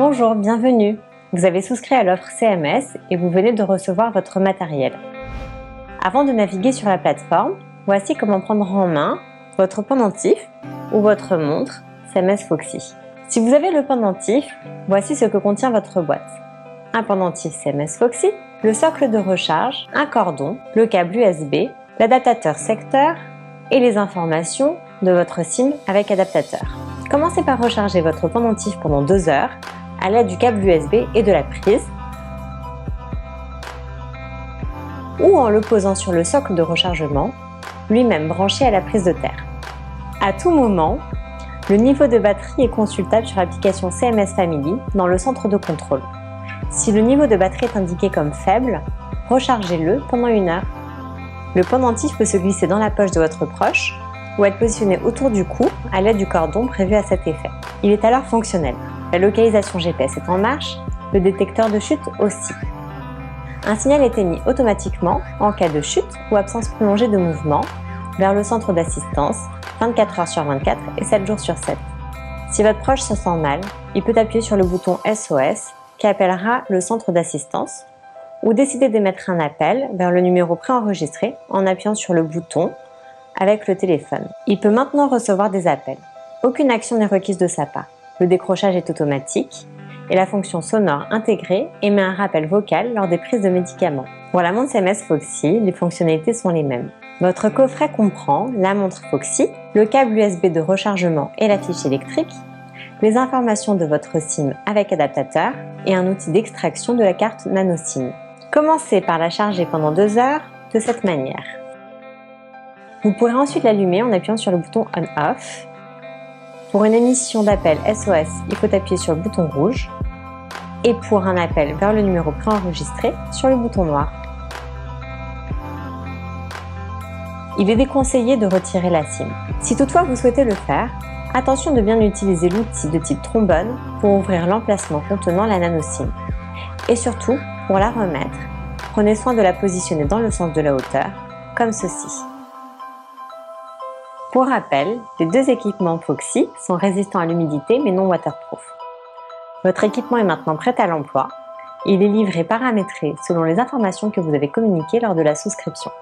Bonjour, bienvenue. Vous avez souscrit à l'offre CMS et vous venez de recevoir votre matériel. Avant de naviguer sur la plateforme, voici comment prendre en main votre pendentif ou votre montre CMS Foxy. Si vous avez le pendentif, voici ce que contient votre boîte. Un pendentif CMS Foxy, le socle de recharge, un cordon, le câble USB, l'adaptateur secteur et les informations de votre SIM avec adaptateur. Commencez par recharger votre pendentif pendant 2 heures à l'aide du câble USB et de la prise, ou en le posant sur le socle de rechargement, lui-même branché à la prise de terre. À tout moment, le niveau de batterie est consultable sur l'application CMS Family dans le centre de contrôle. Si le niveau de batterie est indiqué comme faible, rechargez-le pendant 1 heure. Le pendentif peut se glisser dans la poche de votre proche ou être positionné autour du cou à l'aide du cordon prévu à cet effet. Il est alors fonctionnel. La localisation GPS est en marche, le détecteur de chute aussi. Un signal est émis automatiquement en cas de chute ou absence prolongée de mouvement vers le centre d'assistance 24 heures sur 24 et 7 jours sur 7. Si votre proche se sent mal, il peut appuyer sur le bouton SOS qui appellera le centre d'assistance ou décider d'émettre un appel vers le numéro préenregistré en appuyant sur le bouton avec le téléphone. Il peut maintenant recevoir des appels. Aucune action n'est requise de sa part. Le décrochage est automatique et la fonction sonore intégrée émet un rappel vocal lors des prises de médicaments. Pour la montre CMS Foxy, les fonctionnalités sont les mêmes. Votre coffret comprend la montre Foxy, le câble USB de rechargement et la fiche électrique, les informations de votre SIM avec adaptateur et un outil d'extraction de la carte nano SIM. Commencez par la charger pendant 2 heures de cette manière. Vous pourrez ensuite l'allumer en appuyant sur le bouton On/Off. Pour une émission d'appel SOS, il faut appuyer sur le bouton rouge et pour un appel vers le numéro préenregistré, sur le bouton noir. Il est déconseillé de retirer la SIM. Si toutefois vous souhaitez le faire, attention de bien utiliser l'outil de type trombone pour ouvrir l'emplacement contenant la nano SIM. Et surtout, pour la remettre, prenez soin de la positionner dans le sens de la hauteur, comme ceci. Pour rappel, les 2 équipements Foxy sont résistants à l'humidité mais non waterproof. Votre équipement est maintenant prêt à l'emploi. Il est livré paramétré selon les informations que vous avez communiquées lors de la souscription.